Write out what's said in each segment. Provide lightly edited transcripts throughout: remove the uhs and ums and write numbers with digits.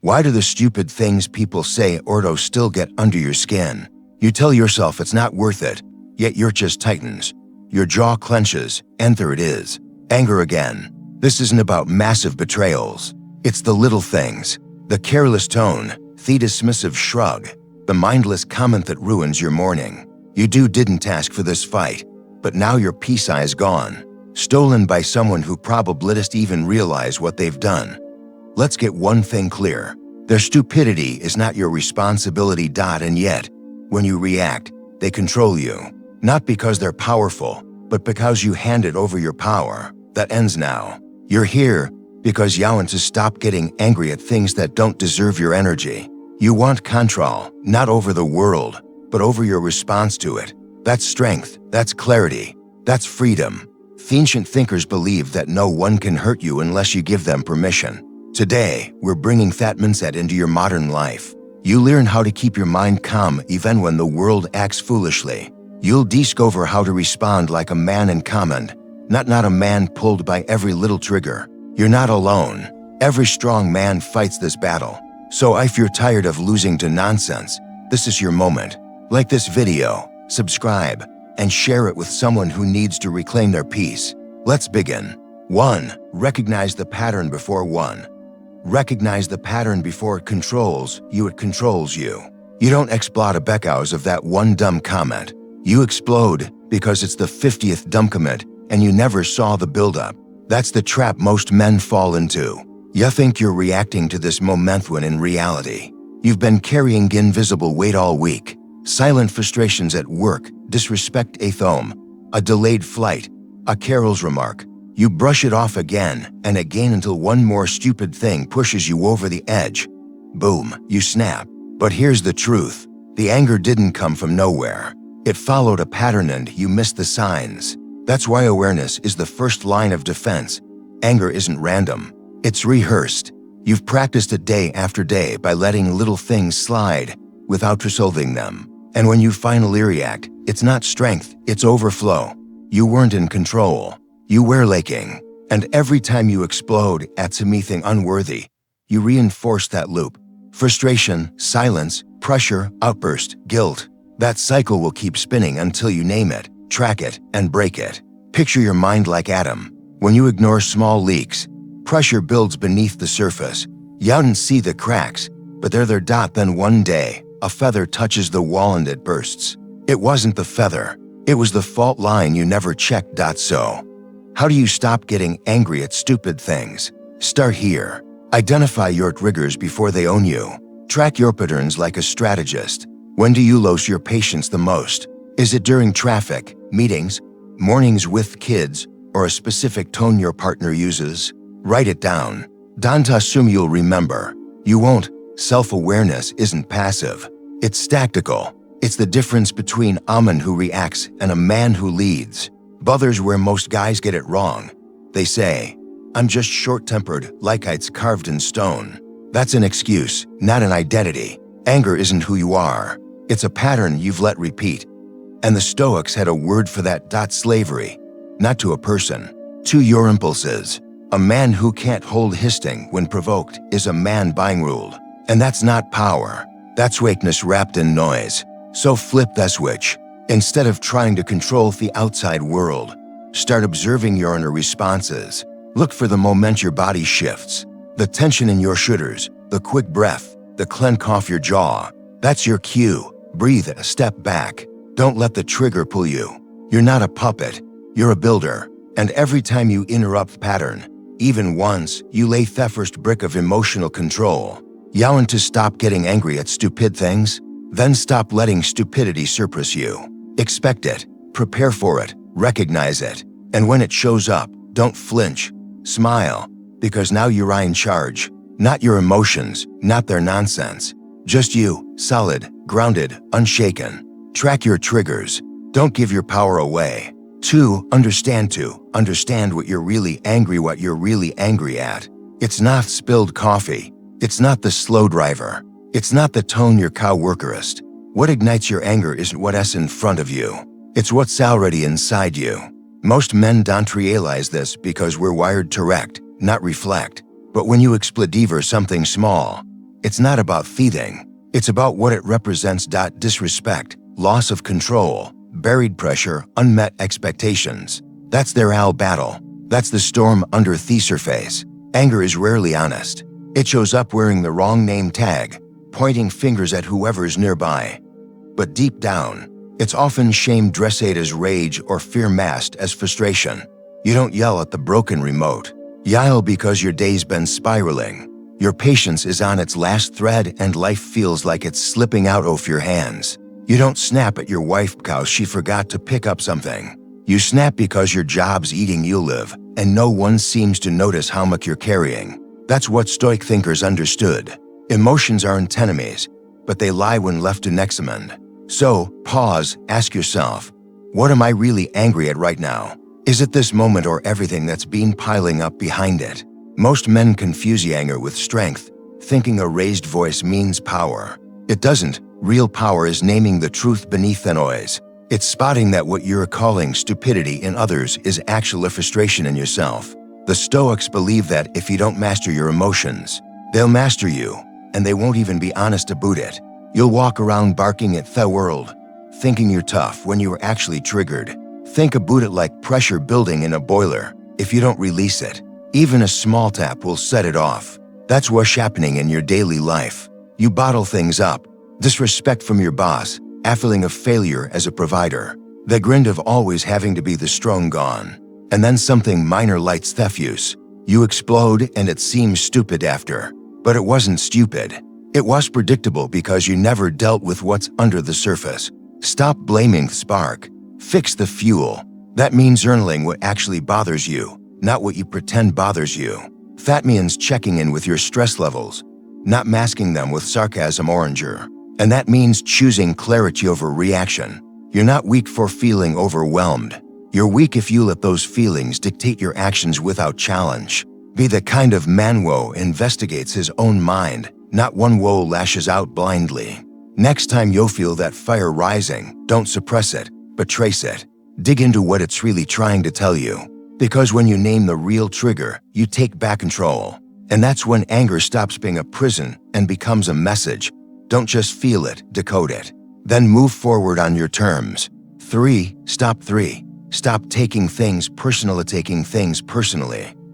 Why do the stupid things people say or do still get under your skin? You tell yourself it's not worth it, yet your chest tightens. Your jaw clenches, and there it is. Anger again. This isn't about massive betrayals. It's the little things. The careless tone, the dismissive shrug, the mindless comment that ruins your morning. You didn't ask for this fight, but now your peace eye's gone. Stolen by someone who probably didn't even realize what they've done. Let's get one thing clear. Their stupidity is not your responsibility. And yet, when you react, they control you. Not because they're powerful, but because you handed over your power. That ends now. You're here because you want to stop getting angry at things that don't deserve your energy. You want control, not over the world, but over your response to it. That's strength, that's clarity, that's freedom. Ancient thinkers believed that no one can hurt you unless you give them permission. Today, we're bringing that mindset into your modern life. You learn how to keep your mind calm even when the world acts foolishly. You'll discover how to respond like a man in command, not a man pulled by every little trigger. You're not alone. Every strong man fights this battle. So if you're tired of losing to nonsense, this is your moment. Like this video, subscribe, and share it with someone who needs to reclaim their peace. Let's begin. 1. Recognize the pattern before one. Recognize the pattern before it controls you, it controls you. You don't explode because of that one dumb comment. You explode because it's the 50th dumb comment and you never saw the buildup. That's the trap most men fall into. You think you're reacting to this moment when in reality, you've been carrying invisible weight all week. Silent frustrations at work, disrespect at home, a delayed flight, a Carol's remark. You brush it off again and again until one more stupid thing pushes you over the edge. Boom, you snap. But here's the truth. The anger didn't come from nowhere. It followed a pattern and you missed the signs. That's why awareness is the first line of defense. Anger isn't random. It's rehearsed. You've practiced it day after day by letting little things slide without resolving them. And when you finally react, it's not strength, it's overflow. You weren't in control. You were lacking. And every time you explode at something unworthy, you reinforce that loop. Frustration, silence, pressure, outburst, guilt. That cycle will keep spinning until you name it, track it, and break it. Picture your mind like Adam. When you ignore small leaks, pressure builds beneath the surface. You don't see the cracks, but they're there. Then one day, a feather touches the wall and it bursts. It wasn't the feather. It was the fault line you never checked. So, how do you stop getting angry at stupid things? Start here. Identify your triggers before they own you. Track your patterns like a strategist. When do you lose your patience the most? Is it during traffic, meetings, mornings with kids, or a specific tone your partner uses? Write it down. Don't assume you'll remember. You won't. Self-awareness isn't passive. It's tactical. It's the difference between a man who reacts and a man who leads. Bothers where most guys get it wrong. They say, I'm just short-tempered, like it's carved in stone. That's an excuse, not an identity. Anger isn't who you are. It's a pattern you've let repeat. And the Stoics had a word for that. Slavery. Not to a person, to your impulses. A man who can't hold hissing when provoked is a man being ruled. And that's not power. That's weakness wrapped in noise. So flip that switch. Instead of trying to control the outside world, start observing your inner responses. Look for the moment your body shifts. The tension in your shoulders, the quick breath, the clench off your jaw. That's your cue. Breathe a step back. Don't let the trigger pull you. You're not a puppet. You're a builder. And every time you interrupt pattern, even once, you lay the first brick of emotional control. You want to stop getting angry at stupid things? Then stop letting stupidity suppress you. Expect it, prepare for it, recognize it. And when it shows up, don't flinch. Smile, because now you're in charge. Not your emotions, not their nonsense. Just you, solid, grounded, unshaken. Track your triggers. Don't give your power away. 2. Understand what you're really angry at. It's not spilled coffee. It's not the slow driver. It's not the tone your coworker is. What ignites your anger isn't what's in front of you. It's what's already inside you. Most men don't realize this because we're wired to react, not reflect. But when you explode over something small, It's not about thieving. It's about what it represents. Disrespect, loss of control, buried pressure, unmet expectations. That's their owl battle. That's the storm under the surface. Anger is rarely honest. It shows up wearing the wrong name tag, pointing fingers at whoever's nearby. But deep down, it's often shame dressed as rage or fear masked as frustration. You don't yell at the broken remote. You yell because your day's been spiraling. Your patience is on its last thread and life feels like it's slipping out of your hands. You don't snap at your wife because she forgot to pick up something. You snap because your job's eating you live, and no one seems to notice how much you're carrying. That's what Stoic thinkers understood. Emotions aren't enemies, but they lie when left unexamined. So, pause, ask yourself, what am I really angry at right now? Is it this moment or everything that's been piling up behind it? Most men confuse anger with strength, thinking a raised voice means power. It doesn't. Real power is naming the truth beneath the noise. It's spotting that what you're calling stupidity in others is actual frustration in yourself. The Stoics believe that if you don't master your emotions, they'll master you, and they won't even be honest about it. You'll walk around barking at the world, thinking you're tough when you are actually triggered. Think about it like pressure building in a boiler. If you don't release it, even a small tap will set it off. That's what's happening in your daily life. You bottle things up. Disrespect from your boss, a feeling of failure as a provider, the grind of always having to be the strong gone. And then something minor lights the fuse. You explode and it seems stupid after. But it wasn't stupid. It was predictable because you never dealt with what's under the surface. Stop blaming the spark. Fix the fuel. That means journaling what actually bothers you, not what you pretend bothers you. That means checking in with your stress levels, not masking them with sarcasm or anger. And that means choosing clarity over reaction. You're not weak for feeling overwhelmed. You're weak if you let those feelings dictate your actions without challenge. Be the kind of man who investigates his own mind, not one who lashes out blindly. Next time you feel that fire rising, don't suppress it, but trace it. Dig into what it's really trying to tell you. Because when you name the real trigger, you take back control. And that's when anger stops being a prison and becomes a message. Don't just feel it, decode it. Then move forward on your terms. 3. Stop taking things personally.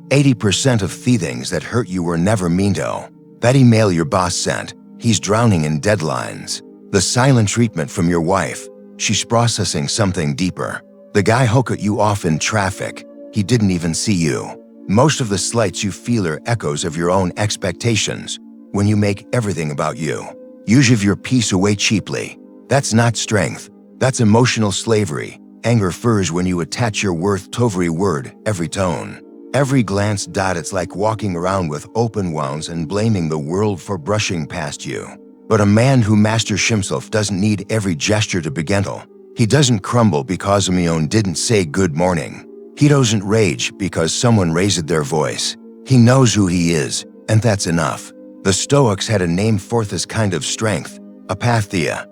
80% of the things that hurt you were never mean to. That email your boss sent, he's drowning in deadlines. The silent treatment from your wife, she's processing something deeper. The guy who cut you off in traffic, he didn't even see you. Most of the slights you feel are echoes of your own expectations. When you make everything about you, you give your peace away cheaply. That's not strength. That's emotional slavery. Anger furs when you attach your worth to every word, every tone, every glance. It's like walking around with open wounds and blaming the world for brushing past you. But a man who masters himself doesn't need every gesture to be gentle. He doesn't crumble because Mion didn't say good morning. He doesn't rage because someone raised their voice. He knows who he is, and that's enough. The Stoics had a name for this kind of strength, apatheia.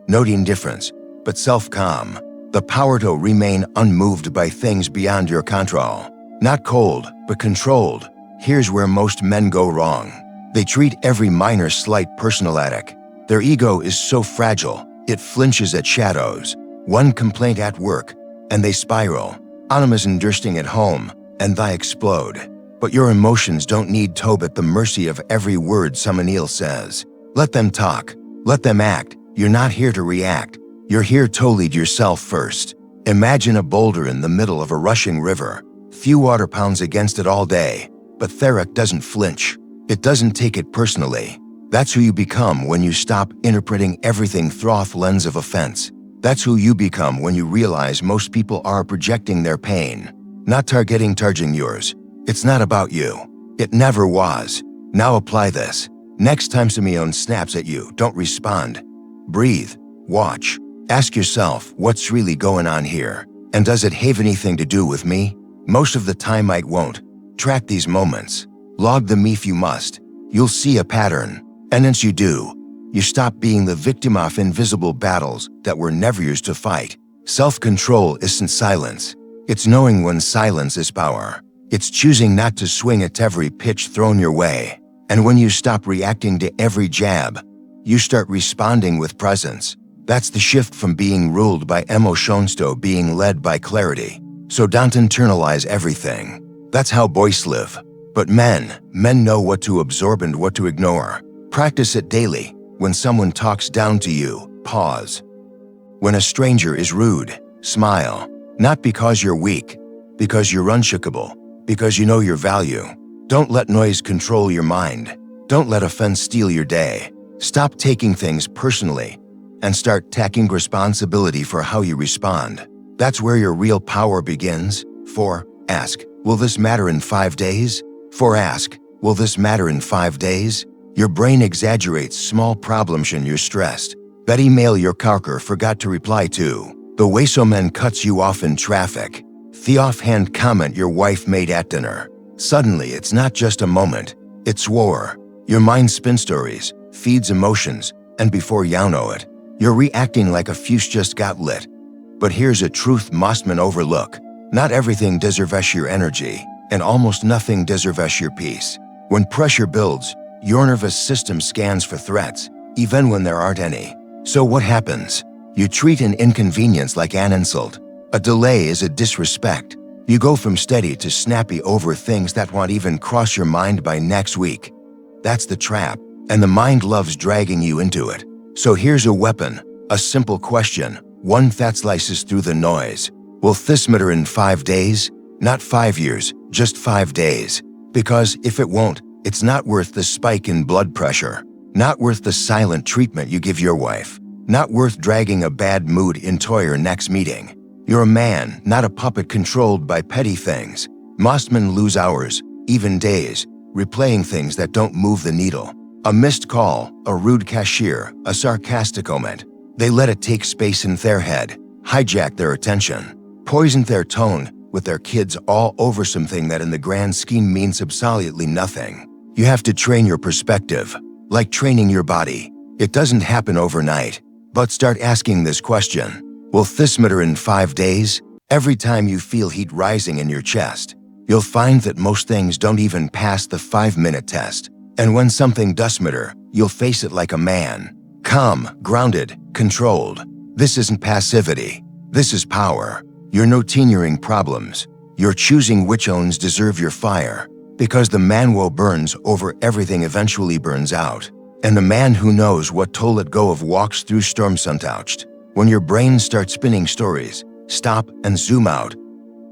Not indifference, but self-calm. The power to remain unmoved by things beyond your control. Not cold, but controlled. Here's where most men go wrong. They treat every minor slight personalistic. Their ego is so fragile, it flinches at shadows. One complaint at work, and they spiral. Animas indursting at home, and they explode. But your emotions don't need to be at the mercy of every word someone else says. Let them talk. Let them act. You're not here to react. You're here to lead yourself first. Imagine a boulder in the middle of a rushing river. Few water pounds against it all day, but Theric doesn't flinch. It doesn't take it personally. That's who you become when you stop interpreting everything through the lens of offense. That's who you become when you realize most people are projecting their pain, not targeting yours. It's not about you. It never was. Now apply this. Next time Simeon snaps at you, don't respond. Breathe. Watch. Ask yourself, what's really going on here? And does it have anything to do with me? Most of the time it won't. Track these moments. Log them if you must. You'll see a pattern. And once you do, you stop being the victim of invisible battles that were never yours to fight. Self-control isn't silence. It's knowing when silence is power. It's choosing not to swing at every pitch thrown your way. And when you stop reacting to every jab, you start responding with presence. That's the shift from being ruled by emotions to being led by clarity. So don't internalize everything. That's how boys live. But men know what to absorb and what to ignore. Practice it daily. When someone talks down to you, pause. When a stranger is rude, smile. Not because you're weak, because you're unshakable, because you know your value. Don't let noise control your mind. Don't let offense steal your day. Stop taking things personally and start taking responsibility for how you respond. That's where your real power begins. 4. Ask, will this matter in 5 days? 4. Ask, will this matter in 5 days? Your brain exaggerates small problems when you're stressed. That email your coworker forgot to reply to. The way someone cuts you off in traffic. The offhand comment your wife made at dinner. Suddenly, it's not just a moment. It's war. Your mind spins stories, feeds emotions, and before you know it, you're reacting like a fuse just got lit. But here's a truth most men overlook. Not everything deserves your energy, and almost nothing deserves your peace. When pressure builds, your nervous system scans for threats, even when there aren't any. So what happens? You treat an inconvenience like an insult. A delay is a disrespect. You go from steady to snappy over things that won't even cross your mind by next week. That's the trap, and the mind loves dragging you into it. So here's a weapon, a simple question, one that slices through the noise. Will this matter in 5 days? Not 5 years, just 5 days. Because if it won't, it's not worth the spike in blood pressure. Not worth the silent treatment you give your wife. Not worth dragging a bad mood into your next meeting. You're a man, not a puppet controlled by petty things. Most men lose hours, even days, replaying things that don't move the needle. A missed call, a rude cashier, a sarcastic comment. They let it take space in their head, hijack their attention, poison their tone with their kids all over something that in the grand scheme means absolutely nothing. You have to train your perspective, like training your body. It doesn't happen overnight, but start asking this question. Will this matter in 5 days? Every time you feel heat rising in your chest, you'll find that most things don't even pass the 5-minute test. And when something does matter, you'll face it like a man. Calm, grounded, controlled. This isn't passivity. This is power. You're not ignoring problems. You're choosing which ones deserve your fire. Because the man who burns over everything eventually burns out. And the man who knows what to let go of walks through storms untouched. When your brain starts spinning stories, stop and zoom out.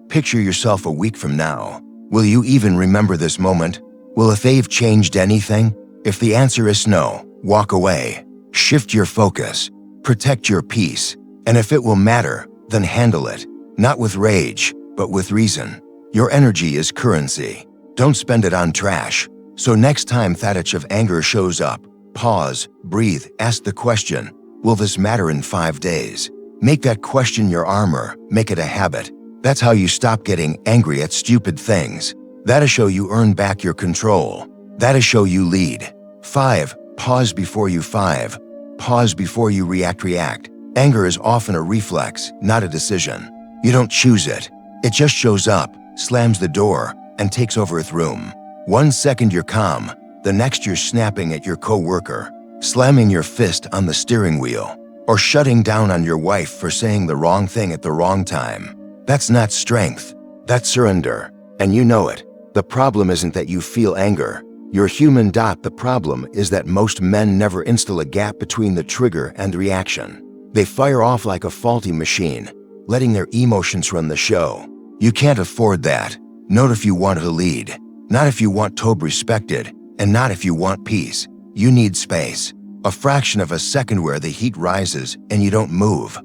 Picture yourself a week from now. Will you even remember this moment? Will they've changed anything? If the answer is no, walk away. Shift your focus. Protect your peace. And if it will matter, then handle it. Not with rage, but with reason. Your energy is currency. Don't spend it on trash. So next time that itch of anger shows up, pause, breathe, ask the question, will this matter in 5 days? Make that question your armor, make it a habit. That's how you stop getting angry at stupid things. That'll show you earn back your control. That'll show you lead. 5. Pause before you 5. Pause before you react. Anger is often a reflex, not a decision. You don't choose it. It just shows up, slams the door, and takes over its room. 1 second you're calm, the next you're snapping at your coworker, slamming your fist on the steering wheel, or shutting down on your wife for saying the wrong thing at the wrong time. That's not strength. That's surrender. And you know it. The problem isn't that you feel anger. You're human. The problem is that most men never install a gap between the trigger and reaction. They fire off like a faulty machine, letting their emotions run the show. You can't afford that. Not if you want to lead. Not if you want to be respected. And not if you want peace. You need space. A fraction of a second where the heat rises and you don't move.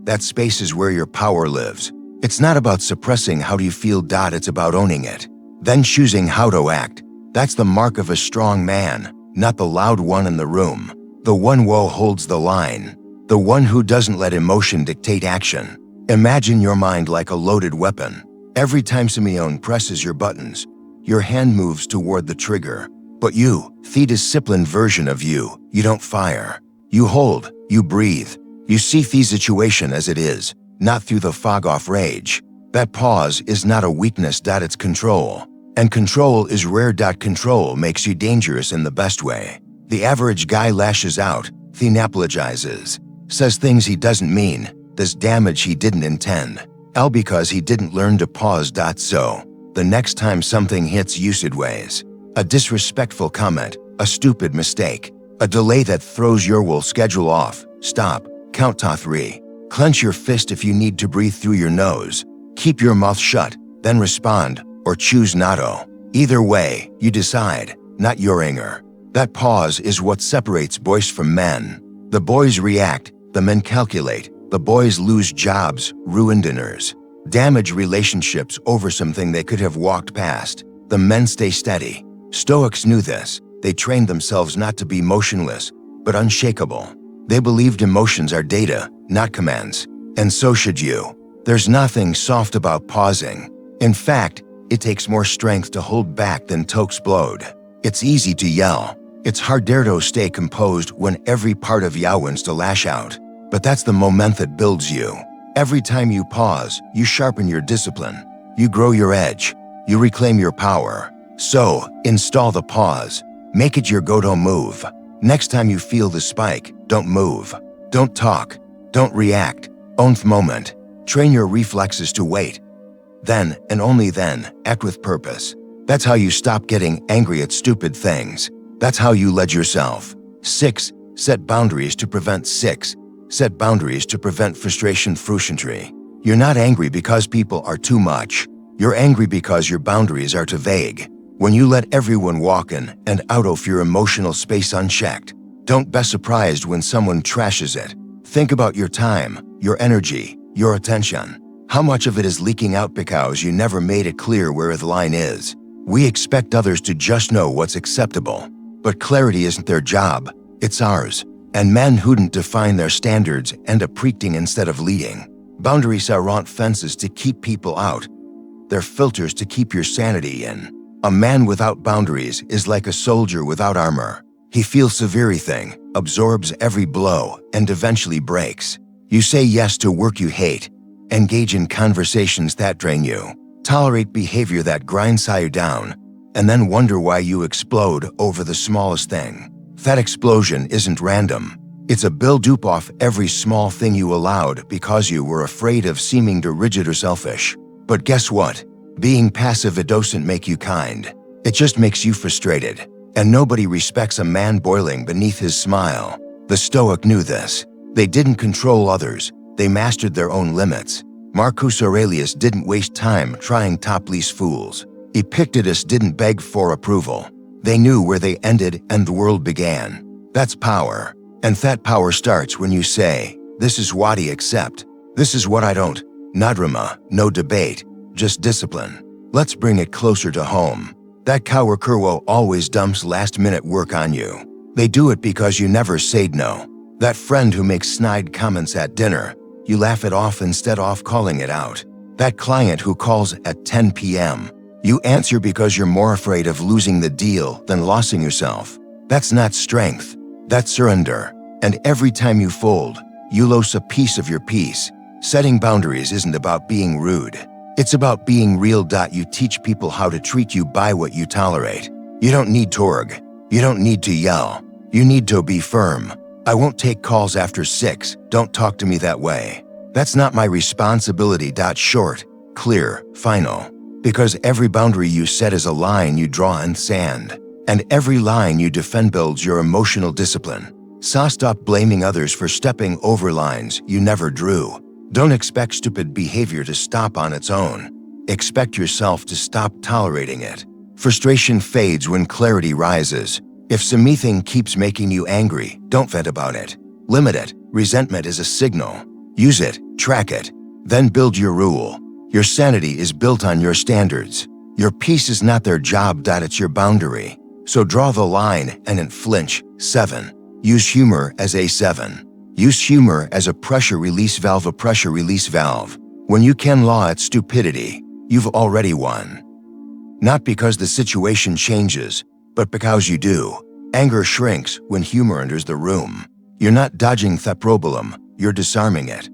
That space is where your power lives. It's not about suppressing how do you feel. It's about owning it. Then choosing how to act. That's the mark of a strong man, not the loud one in the room. The one who holds the line. The one who doesn't let emotion dictate action. Imagine your mind like a loaded weapon. Every time Simeon presses your buttons, your hand moves toward the trigger. But you, the disciplined version of you don't fire. You hold, you breathe. You see the situation as it is, not through the fog of rage. That pause is not a weakness. It's control. And control is rare. Control makes you dangerous in the best way. The average guy lashes out, thenapoligizes, says things he doesn't mean, does damage he didn't intend, all because he didn't learn to pause. So, the next time something hits you sideways, a disrespectful comment, a stupid mistake, a delay that throws your whole schedule off, stop, count to 3, clench your fist if you need to breathe through your nose, keep your mouth shut, then respond, or choose not to. Either way, you decide, not your anger. That pause is what separates boys from men. The boys react, the men calculate, the boys lose jobs, ruin dinners, damage relationships over something they could have walked past. The men stay steady. Stoics knew this. They trained themselves not to be motionless, but unshakable. They believed emotions are data, not commands. And so should you. There's nothing soft about pausing. In fact, it takes more strength to hold back than to explode. It's easy to yell. It's harder to stay composed when every part of you wants to lash out. But that's the moment that builds you. Every time you pause, you sharpen your discipline. You grow your edge. You reclaim your power. So, install the pause. Make it your go-to move. Next time you feel the spike, don't move. Don't talk. Don't react. Own the moment. Train your reflexes to wait. Then, and only then, act with purpose. That's how you stop getting angry at stupid things. That's how you lead yourself. 6. Set boundaries to prevent 6. Set boundaries to prevent frustration. You're not angry because people are too much. You're angry because your boundaries are too vague. When you let everyone walk in and out of your emotional space unchecked, don't be surprised when someone trashes it. Think about your time, your energy, your attention. How much of it is leaking out because you never made it clear where the line is? We expect others to just know what's acceptable. But clarity isn't their job, it's ours. And men who'dn't define their standards end up preaching instead of leading. Boundaries aren't fences to keep people out. They're filters to keep your sanity in. A man without boundaries is like a soldier without armor. He feels everything, absorbs every blow, and eventually breaks. You say yes to work you hate, engage in conversations that drain you, tolerate behavior that grinds you down, and then wonder why you explode over the smallest thing. That explosion isn't random. It's a build-up of every small thing you allowed because you were afraid of seeming too rigid or selfish. But guess what? Being passive, it doesn't make you kind. It just makes you frustrated. And nobody respects a man boiling beneath his smile. The Stoic knew this. They didn't control others. They mastered their own limits. Marcus Aurelius didn't waste time trying to please fools. Epictetus didn't beg for approval. They knew where they ended and the world began. That's power. And that power starts when you say, this is what I accept. This is what I don't. Not drama, no debate, just discipline. Let's bring it closer to home. That coworker always dumps last-minute work on you. They do it because you never said no. That friend who makes snide comments at dinner, you laugh it off instead of calling it out. That client who calls at 10 p.m., you answer because you're more afraid of losing the deal than losing yourself. That's not strength. That's surrender. And every time you fold, you lose a piece of your peace. Setting boundaries isn't about being rude. It's about being real. You teach people how to treat you by what you tolerate. You don't need to argue. You don't need to yell. You need to be firm. I won't take calls after 6. Don't talk to me that way. That's not my responsibility. Short, clear, final. Because every boundary you set is a line you draw in sand. And every line you defend builds your emotional discipline. So stop blaming others for stepping over lines you never drew. Don't expect stupid behavior to stop on its own. Expect yourself to stop tolerating it. Frustration fades when clarity rises. If something keeps making you angry, don't vent about it. Limit it. Resentment is a signal. Use it, track it, then build your rule. Your sanity is built on your standards. Your peace is not their job. It's your boundary. So draw the line and don't flinch. 7. Use humor as a 7. Use humor as a pressure release valve. A pressure release valve. When you can law at stupidity, you've already won. Not because the situation changes, but because you do. Anger shrinks when humor enters the room. You're not dodging the problem, you're disarming it.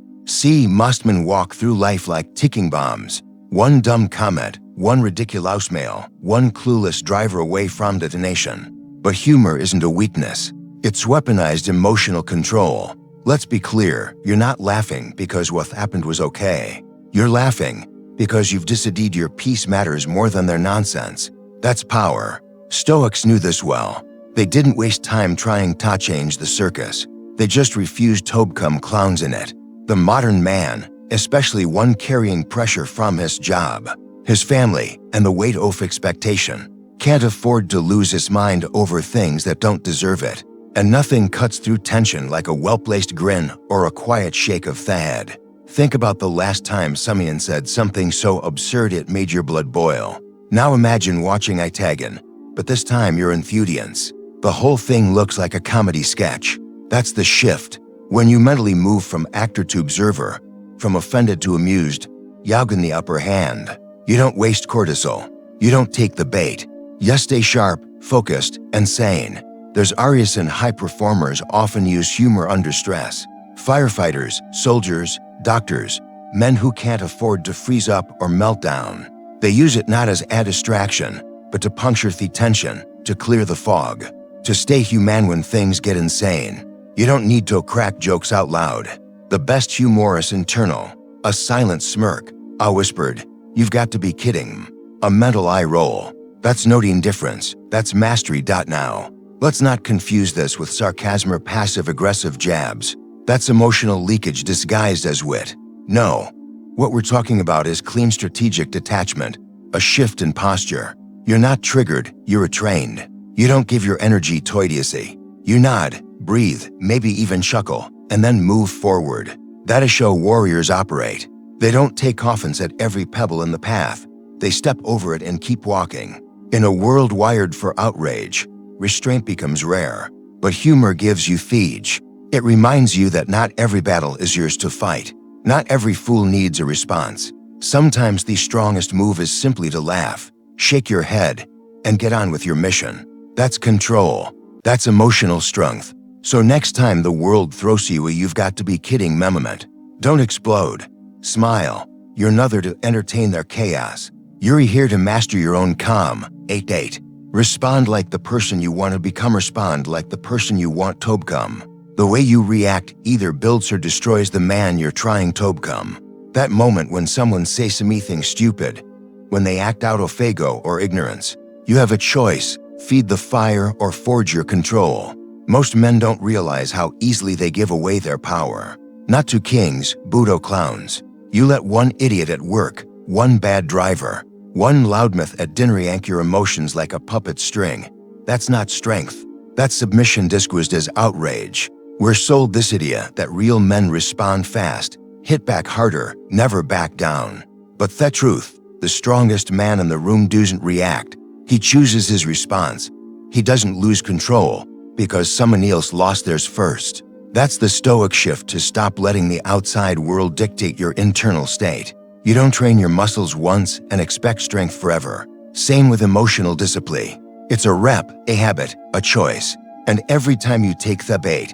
Must men walk through life like ticking bombs. One dumb comment, one ridiculous mail, one clueless driver away from detonation. But humor isn't a weakness. It's weaponized emotional control. Let's be clear, you're not laughing because what happened was okay. You're laughing because you've decided your peace matters more than their nonsense. That's power. Stoics knew this well. They didn't waste time trying to change the circus. They just refused to become clowns in it. The modern man, especially one carrying pressure from his job, his family, and the weight of expectation, can't afford to lose his mind over things that don't deserve it. And nothing cuts through tension like a well-placed grin or a quiet shake of the head. Think about the last time someone said something so absurd it made your blood boil. Now imagine watching Itagan, but this time you're enthusiastic. The whole thing looks like a comedy sketch. That's the shift. When you mentally move from actor to observer, from offended to amused, you gain the upper hand. You don't waste cortisol. You don't take the bait. You stay sharp, focused, and sane. There's Arius and high performers often use humor under stress. Firefighters, soldiers, doctors, men who can't afford to freeze up or melt down. They use it not as a distraction, but to puncture the tension, to clear the fog, to stay human when things get insane. You don't need to crack jokes out loud. The best humor is internal. A silent smirk, a whispered, "You've got to be kidding," a mental eye roll. That's noting difference. That's mastery. Now, let's not confuse this with sarcasm or passive-aggressive jabs. That's emotional leakage disguised as wit. No, what we're talking about is clean strategic detachment, a shift in posture. You're not triggered, you're trained. You don't give your energy to idiocy. You nod, breathe, maybe even chuckle, and then move forward. That is how warriors operate. They don't take offense at every pebble in the path. They step over it and keep walking. In a world wired for outrage, restraint becomes rare. But humor gives you thiege. It reminds you that not every battle is yours to fight. Not every fool needs a response. Sometimes the strongest move is simply to laugh, shake your head, and get on with your mission. That's control. That's emotional strength. So next time the world throws you a "you've got to be kidding" moment, don't explode. Smile. You're neither to entertain their chaos. You're here to master your own calm. 8-8. Respond like the person you want to become. Respond like the person you want to become. The way you react either builds or destroys the man you're trying to become. That moment when someone says something stupid, when they act out of ego or ignorance, you have a choice: feed the fire or forge your control. Most men don't realize how easily they give away their power. Not to kings, Buddha clowns. You let one idiot at work, one bad driver, one loudmouth at dinner yank your emotions like a puppet string. That's not strength. That's submission disguised as outrage. We're sold this idea that real men respond fast, hit back harder, never back down. But the truth, the strongest man in the room doesn't react. He chooses his response. He doesn't lose control because someone else lost theirs first. That's the Stoic shift: to stop letting the outside world dictate your internal state. You don't train your muscles once and expect strength forever. Same with emotional discipline. It's a rep, a habit, a choice. And every time you take the bait,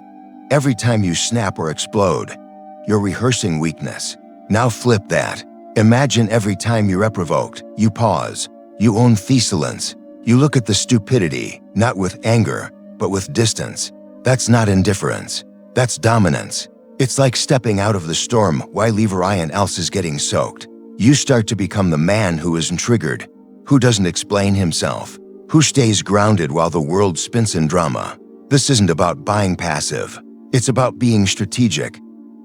every time you snap or explode, you're rehearsing weakness. Now flip that. Imagine every time you're provoked, you pause. You own silence. You look at the stupidity, not with anger, but with distance. That's not indifference. That's dominance. It's like stepping out of the storm while everyone else is getting soaked. You start to become the man who isn't triggered, who doesn't explain himself, who stays grounded while the world spins in drama. This isn't about being passive. It's about being strategic.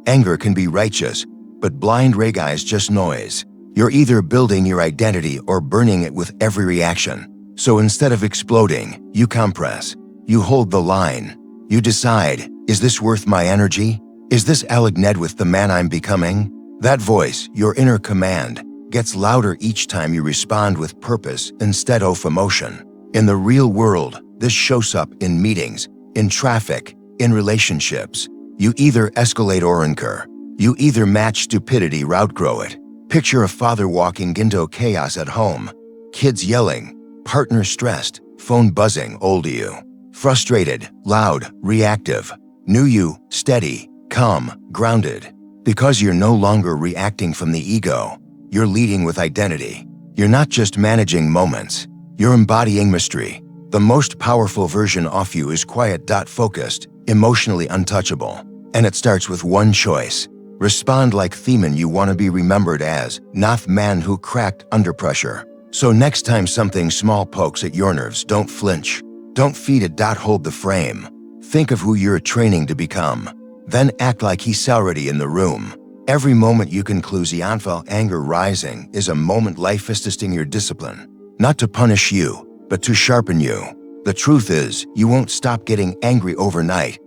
Anger can be righteous, but blind rage is just noise. You're either building your identity or burning it with every reaction. So instead of exploding, you compress. You hold the line. You decide, is this worth my energy? Is this aligned with the man I'm becoming? That voice, your inner command, gets louder each time you respond with purpose instead of emotion. In the real world, this shows up in meetings, in traffic, in relationships. You either escalate or incur. You either match stupidity or outgrow it. Picture a father walking into chaos at home. Kids yelling, partner stressed, phone buzzing, old you. Frustrated, loud, reactive. New you, steady, calm, grounded. Because you're no longer reacting from the ego. You're leading with identity. You're not just managing moments, you're embodying mystery. The most powerful version of you is quiet, focused, emotionally untouchable. And it starts with one choice. Respond like Theman you want to be remembered as, not the man who cracked under pressure. So next time something small pokes at your nerves, don't flinch. Don't feed it. Hold the frame. Think of who you're training to become. Then act like he's already in the room. Every moment you can clue feel anger rising is a moment life is testing your discipline. Not to punish you, but to sharpen you. The truth is, you won't stop getting angry overnight.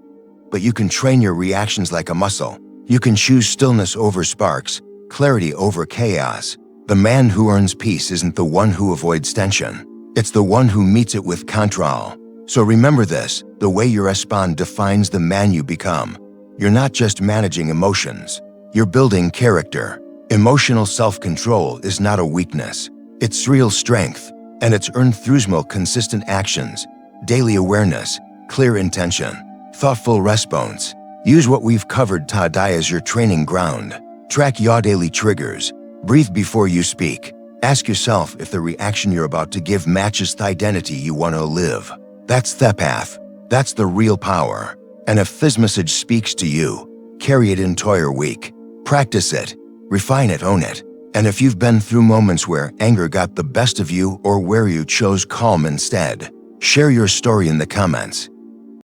But you can train your reactions like a muscle. You can choose stillness over sparks, clarity over chaos. The man who earns peace isn't the one who avoids tension. It's the one who meets it with control. So remember this, the way you respond defines the man you become. You're not just managing emotions. You're building character. Emotional self-control is not a weakness. It's real strength, and it's earned through small, consistent actions, daily awareness, clear intention, thoughtful response. Use what we've covered today as your training ground. Track your daily triggers. Breathe before you speak. Ask yourself if the reaction you're about to give matches the identity you want to live. That's the path. That's the real power. And if this message speaks to you, carry it into your week. Practice it. Refine it, own it. And if you've been through moments where anger got the best of you or where you chose calm instead, share your story in the comments.